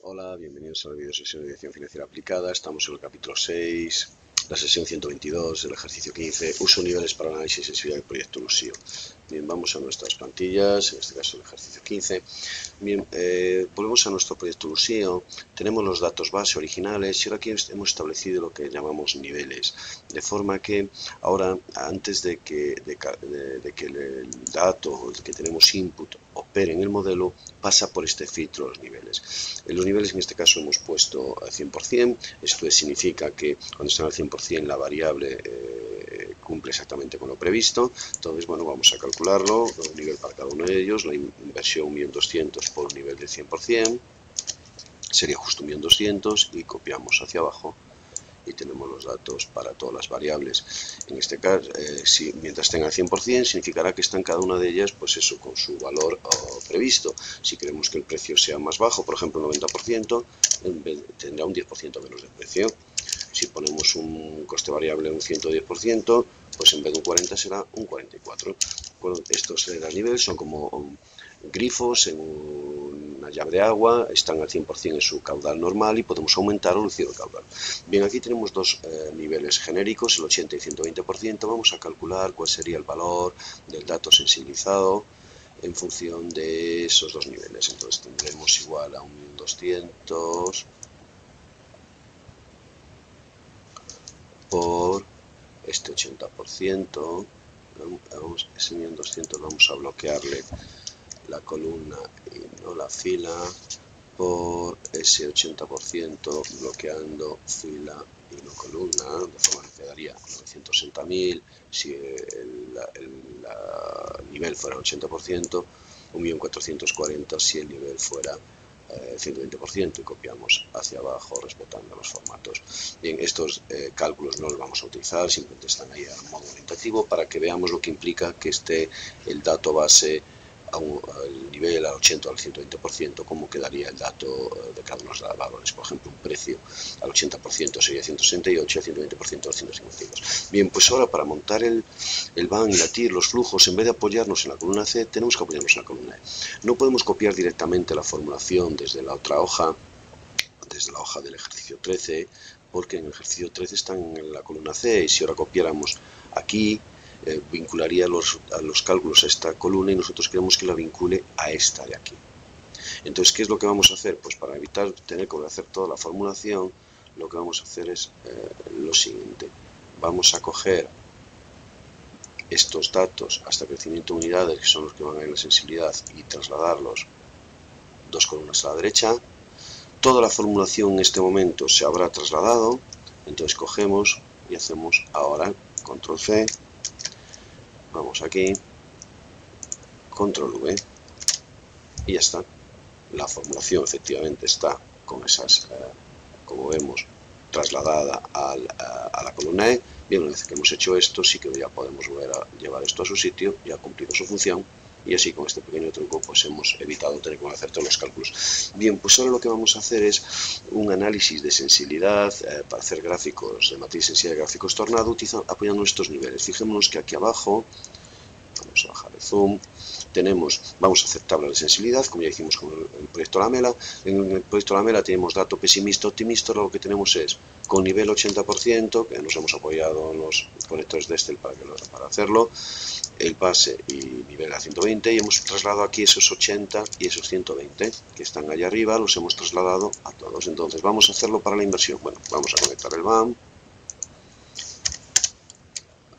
Hola, bienvenidos a la videosesión de dirección financiera aplicada. Estamos en el capítulo 6, la sesión 122 del ejercicio 15, uso niveles para análisis de sensibilidad del proyecto LUSIO. Bien, vamos a nuestras plantillas, en este caso el ejercicio 15. Bien, volvemos a nuestro proyecto LUSIO. Tenemos los datos base originales y ahora aquí hemos establecido lo que llamamos niveles. De forma que ahora, antes de que el dato que tenemos input opere en el modelo, pasa por este filtro de los niveles. En los niveles en este caso hemos puesto al 100%, esto significa que cuando están al 100% la variable cumple exactamente con lo previsto. Entonces, bueno, vamos a calcularlo, un nivel para cada uno de ellos, la inversión 1.200.000 por un nivel del 100%, sería justo 1.200.000 y copiamos hacia abajo y tenemos los datos para todas las variables. En este caso, si mientras estén al 100%, significará que están cada una de ellas, pues eso, con su valor previsto. Si queremos que el precio sea más bajo, por ejemplo, 90%, tendrá un 10% menos de precio. Si ponemos un coste variable un 110%, pues en vez de un 40 será un 44. Bueno, estos niveles son como grifos en una llave de agua, están al 100% en su caudal normal y podemos aumentar o reducir el caudal. Bien, aquí tenemos dos niveles genéricos, el 80 y 120%. Vamos a calcular cuál sería el valor del dato sensibilizado en función de esos dos niveles. Entonces tendremos igual a 1.200 por este 80%. Ese 1.200 vamos a bloquearle la columna y no la fila, por ese 80% bloqueando fila y no columna, de forma que quedaría 960.000 si el nivel fuera 80%, 1.440.000 si el nivel fuera 120%, y copiamos hacia abajo respetando los formatos. Bien, estos cálculos no los vamos a utilizar, simplemente están ahí a modo orientativo para que veamos lo que implica que esté el dato base al nivel al 80 o al 120%, cómo quedaría el dato de cada uno de los valores. Por ejemplo, un precio al 80% sería 168 y al 120% al 152. Bien, pues ahora para montar el BAN y la TIR, los flujos, en vez de apoyarnos en la columna C, tenemos que apoyarnos en la columna E. No podemos copiar directamente la formulación desde la otra hoja, desde la hoja del ejercicio 13, porque en el ejercicio 13 están en la columna C, y si ahora copiáramos aquí, vincularía a los cálculos a esta columna y nosotros queremos que la vincule a esta de aquí. Entonces, ¿qué es lo que vamos a hacer? Pues para evitar tener que hacer toda la formulación, lo que vamos a hacer es lo siguiente. Vamos a coger estos datos hasta crecimiento de unidades, que son los que van a ir en la sensibilidad, y trasladarlos dos columnas a la derecha. Toda la formulación en este momento se habrá trasladado, entonces cogemos y hacemos ahora control C, vamos aquí, control V y ya está. La formulación efectivamente está con esas, como vemos, trasladada a la columna E. Bien, una vez que hemos hecho esto, sí que ya podemos volver a llevar esto a su sitio, ya ha cumplido su función, y así con este pequeño truco pues hemos evitado tener que hacer todos los cálculos. Bien, pues ahora lo que vamos a hacer es un análisis de sensibilidad para hacer gráficos de matriz sensibilidad de gráficos tornado apoyando estos niveles. Fijémonos que aquí abajo, vamos a bajar el zoom, vamos a hacer tabla de sensibilidad, como ya hicimos con el proyecto Lamela. En el proyecto Lamela tenemos dato pesimista, optimista. Lo que tenemos es con nivel 80%, que nos hemos apoyado en los conectores de Estel para hacerlo, el base y nivel a 120, y hemos trasladado aquí esos 80 y esos 120 que están allá arriba, los hemos trasladado a todos. Entonces vamos a hacerlo para la inversión. Bueno, vamos a conectar el BAM,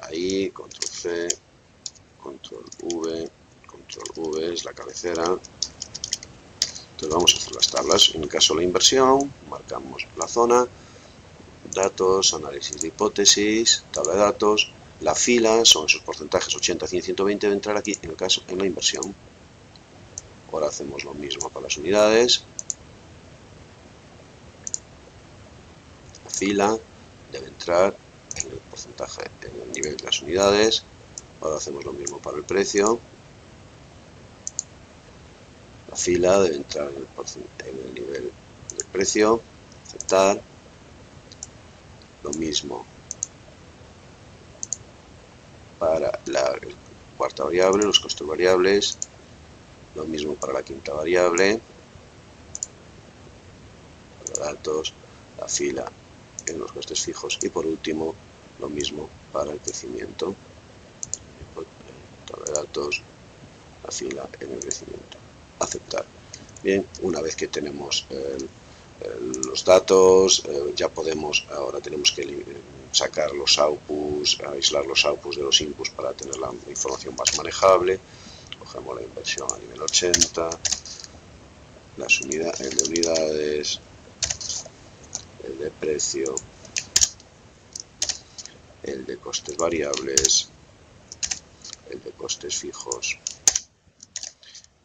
ahí, control C, control V, control V es la cabecera. Entonces vamos a hacer las tablas. En el caso de la inversión, marcamos la zona, datos, análisis de hipótesis, tabla de datos. La fila son esos porcentajes 80, 100, 120, debe entrar aquí en la inversión. Ahora hacemos lo mismo para las unidades. La fila debe entrar en el porcentaje, en el nivel de las unidades. Ahora hacemos lo mismo para el precio. La fila debe entrar en el nivel del precio. Aceptar. Lo mismo para la cuarta variable, los costes variables. Lo mismo para la quinta variable. datos, la fila en los costes fijos y por último lo mismo para el crecimiento, de datos, la fila en el crecimiento. Aceptar. Bien, una vez que tenemos los datos, ya podemos, ahora tenemos que sacar los outputs, aislar los outputs de los inputs para tener la información más manejable. Cogemos la inversión a nivel 80, el de unidades, el de precio, el de costes variables, el de costes fijos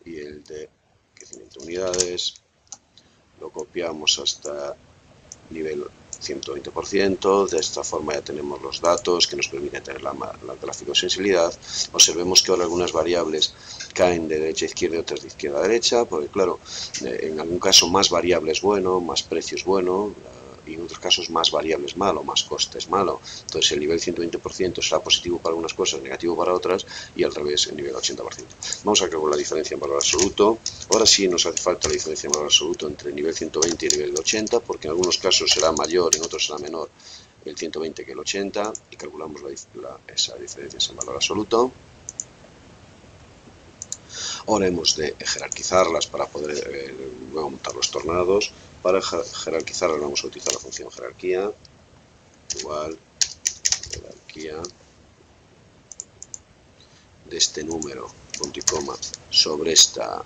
y el de crecimiento de unidades. Lo copiamos hasta nivel 120%, de esta forma ya tenemos los datos que nos permiten tener la gráfico de sensibilidad. Observemos que ahora algunas variables caen de derecha a izquierda y otras de izquierda a derecha, porque claro, en algún caso más variable es bueno, más precio es bueno, y en otros casos más variable es malo, más coste es malo. Entonces el nivel 120% será positivo para algunas cosas, negativo para otras, y al revés el nivel 80%. Vamos a calcular la diferencia en valor absoluto. Ahora sí nos hace falta la diferencia en valor absoluto entre el nivel 120 y el nivel 80, porque en algunos casos será mayor, en otros será menor el 120 que el 80, y calculamos esa diferencia en valor absoluto. Ahora hemos de jerarquizarlas para poder luego montar los tornados. Para jerarquizarlas vamos a utilizar la función jerarquía, igual, jerarquía de este número, punto y coma, sobre esta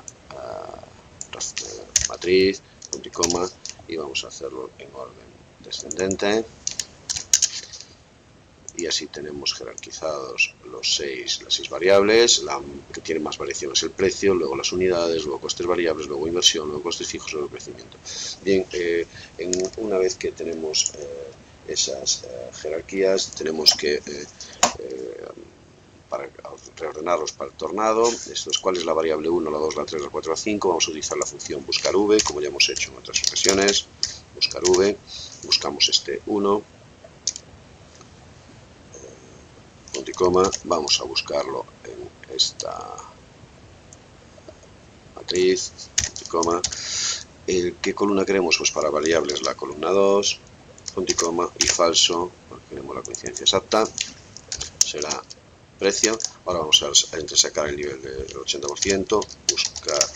matriz, punto y coma, y vamos a hacerlo en orden descendente. Y así tenemos jerarquizados las seis variables. La que tiene más variación es el precio, luego las unidades, luego costes variables, luego inversión, luego costes fijos, luego crecimiento. Bien, una vez que tenemos esas jerarquías, tenemos que para reordenarlos para el tornado. Esto es cuál es la variable 1, la 2, la 3, la 4, la 5. Vamos a utilizar la función buscar v, como ya hemos hecho en otras ocasiones. Buscar v, buscamos este 1, punto y coma, vamos a buscarlo en esta matriz, punto y coma. ¿Qué columna queremos? Pues para variables la columna 2, punto y coma, y falso, porque queremos la coincidencia exacta, será precio. Ahora vamos a entresacar el nivel del 80%, buscar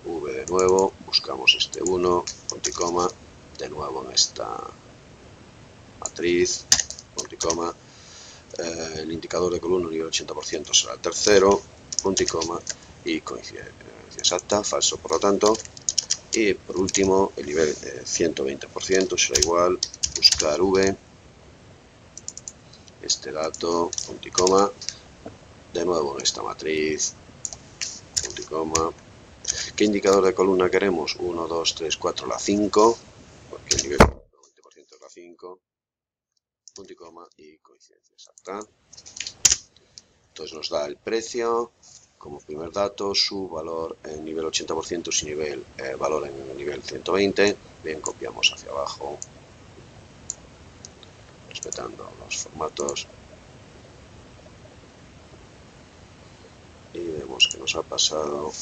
v de nuevo, buscamos este 1, punto y coma, de nuevo en esta matriz, punto y coma. El indicador de columna nivel 80% será el tercero, punto y coma, y coincidencia exacta, falso por lo tanto. Y por último el nivel 120% será igual, buscar v, este dato, punto y coma, de nuevo en esta matriz, punto y coma. ¿Qué indicador de columna queremos? 1, 2, 3, 4, la 5, porque el nivel 90% es la 5, punto y coma, y coincidencia exacta. Entonces nos da el precio como primer dato, su valor en nivel 80%, su valor en el nivel 120. Bien, copiamos hacia abajo, respetando los formatos. Y vemos que nos ha pasado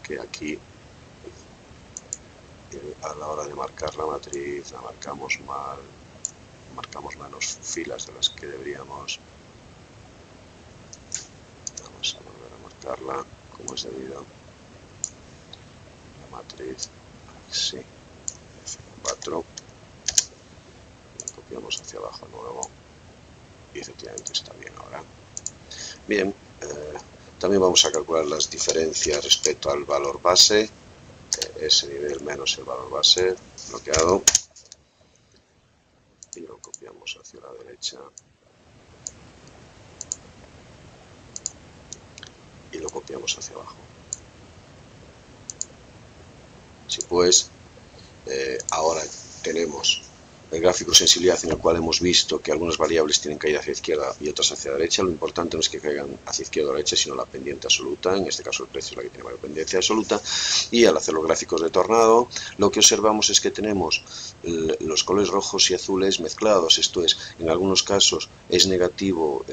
que aquí a la hora de marcar la matriz la marcamos mal, marcamos menos filas de las que deberíamos. Vamos a volver a marcarla como es debido. La matriz, sí, F4, la copiamos hacia abajo de nuevo y efectivamente está bien ahora. Bien, también vamos a calcular las diferencias respecto al valor base, ese nivel menos el valor base bloqueado, y lo copiamos hacia la derecha y lo copiamos hacia abajo. Así pues, ahora tenemos el gráfico de sensibilidad en el cual hemos visto que algunas variables tienen caída hacia izquierda y otras hacia derecha. Lo importante no es que caigan hacia izquierda o derecha, sino la pendiente absoluta. En este caso el precio es la que tiene mayor pendencia absoluta. Y al hacer los gráficos de tornado, lo que observamos es que tenemos los colores rojos y azules mezclados. Esto es, en algunos casos es negativo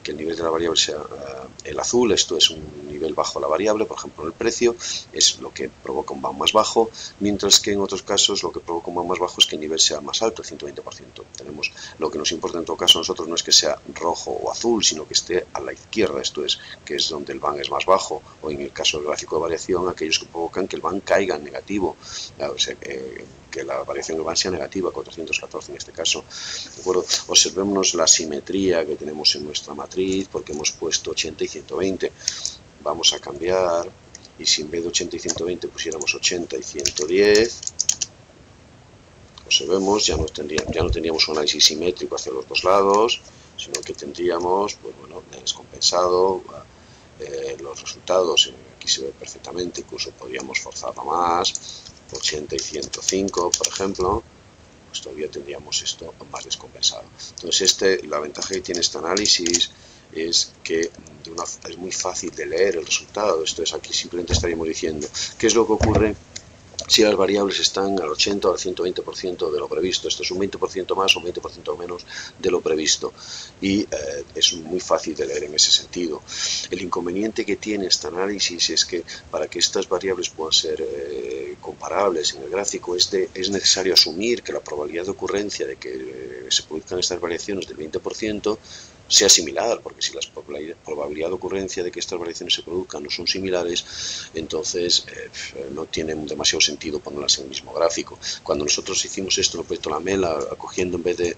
que el nivel de la variable sea el azul. Esto es un nivel bajo a la variable, por ejemplo el precio, es lo que provoca un band más bajo, mientras que en otros casos lo que provoca un band más bajo es que el nivel sea más alto, el 120%. Tenemos, lo que nos importa en todo caso a nosotros no es que sea rojo o azul, sino que esté a la izquierda, esto es, que es donde el band es más bajo, o en el caso del gráfico de variación, aquellos que provocan que el band caiga en negativo, o sea, que la variación del band sea negativa, 414 en este caso. ¿De acuerdo? Observémonos la simetría que tenemos en nuestra matriz, porque hemos puesto 80 y 120. Vamos a cambiar, y si en vez de 80 y 120 pusiéramos 80 y 110, observemos, ya no tendríamos un análisis simétrico hacia los dos lados, sino que tendríamos, pues bueno, descompensado los resultados. Aquí se ve perfectamente, incluso podríamos forzarlo más, 80 y 105, por ejemplo, pues todavía tendríamos esto más descompensado. Entonces, la ventaja que tiene este análisis es que es muy fácil de leer el resultado. Esto es, aquí simplemente estaríamos diciendo qué es lo que ocurre si las variables están al 80 o al 120% de lo previsto. Esto es un 20% más o un 20% menos de lo previsto, y es muy fácil de leer en ese sentido. El inconveniente que tiene este análisis es que para que estas variables puedan ser comparables en el gráfico es necesario asumir que la probabilidad de ocurrencia de que se produzcan estas variaciones del 20% sea similar, porque si la probabilidad de ocurrencia de que estas variaciones se produzcan no son similares, entonces no tiene demasiado sentido ponerlas en el mismo gráfico. Cuando nosotros hicimos esto en el proyecto Lamela, cogiendo en vez de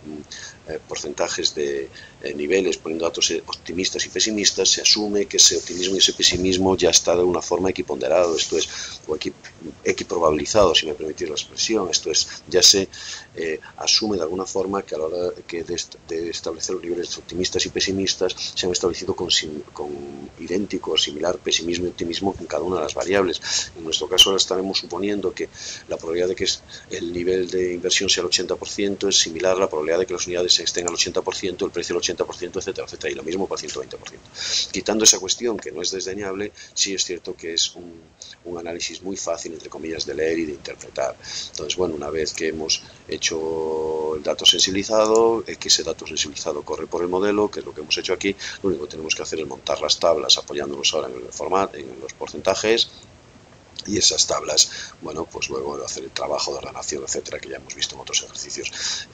porcentajes de niveles, poniendo datos optimistas y pesimistas, se asume que ese optimismo y ese pesimismo ya está de una forma equiponderado, esto es, o equiprobabilizado, si me permitís la expresión. Esto es, ya se asume de alguna forma que a la hora de establecer los niveles optimistas y pesimistas se han establecido con idéntico o similar pesimismo y optimismo en cada una de las variables. En nuestro caso ahora estaremos suponiendo que la probabilidad de que el nivel de inversión sea el 80% es similar a la probabilidad de que las unidades estén al 80%, el precio al 80%, etcétera, etcétera, y lo mismo para el 120%. Quitando esa cuestión, que no es desdeñable, sí es cierto que es un análisis muy fácil, entre comillas, de leer y de interpretar. Entonces, bueno, una vez que hemos hecho el dato sensibilizado, que ese dato sensibilizado corre por el modelo, que es lo que hemos hecho aquí, lo único que tenemos que hacer es montar las tablas apoyándonos ahora en el formato, en los porcentajes, y esas tablas, bueno, pues luego hacer el trabajo de ordenación, etcétera, que ya hemos visto en otros ejercicios.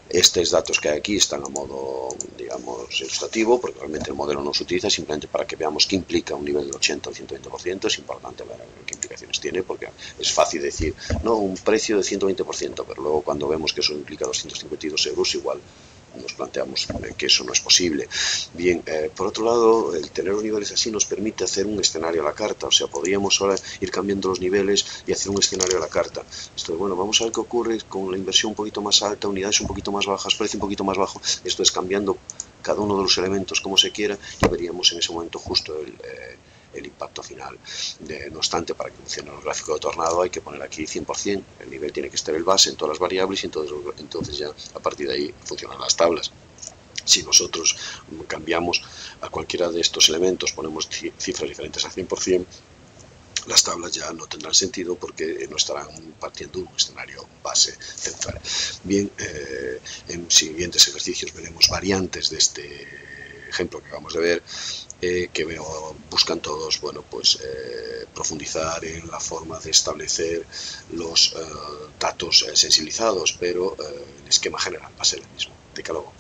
Estos datos que hay aquí están a modo, digamos, ilustrativo, porque realmente el modelo no se utiliza, simplemente para que veamos qué implica un nivel del 80 o 120%. Es importante ver qué implicaciones tiene, porque es fácil decir, no, un precio de 120%, pero luego cuando vemos que eso implica 252 euros, igual nos planteamos que eso no es posible. Bien, por otro lado, el tener los niveles así nos permite hacer un escenario a la carta, o sea, podríamos ahora ir cambiando los niveles y hacer un escenario a la carta. Esto es, bueno, vamos a ver qué ocurre con la inversión un poquito más alta, unidades un poquito más bajas, precio un poquito más bajo. Esto es cambiando cada uno de los elementos como se quiera, y veríamos en ese momento justo el impacto final. No obstante, para que funcione el gráfico de tornado hay que poner aquí 100%, el nivel tiene que estar el base en todas las variables, y entonces ya a partir de ahí funcionan las tablas. Si nosotros cambiamos a cualquiera de estos elementos, ponemos cifras diferentes al 100%, las tablas ya no tendrán sentido porque no estarán partiendo un escenario base central. Bien, en siguientes ejercicios veremos variantes de este ejemplo que acabamos de ver, que buscan todos, bueno, pues profundizar en la forma de establecer los datos sensibilizados, pero el esquema general va a ser el mismo. De luego.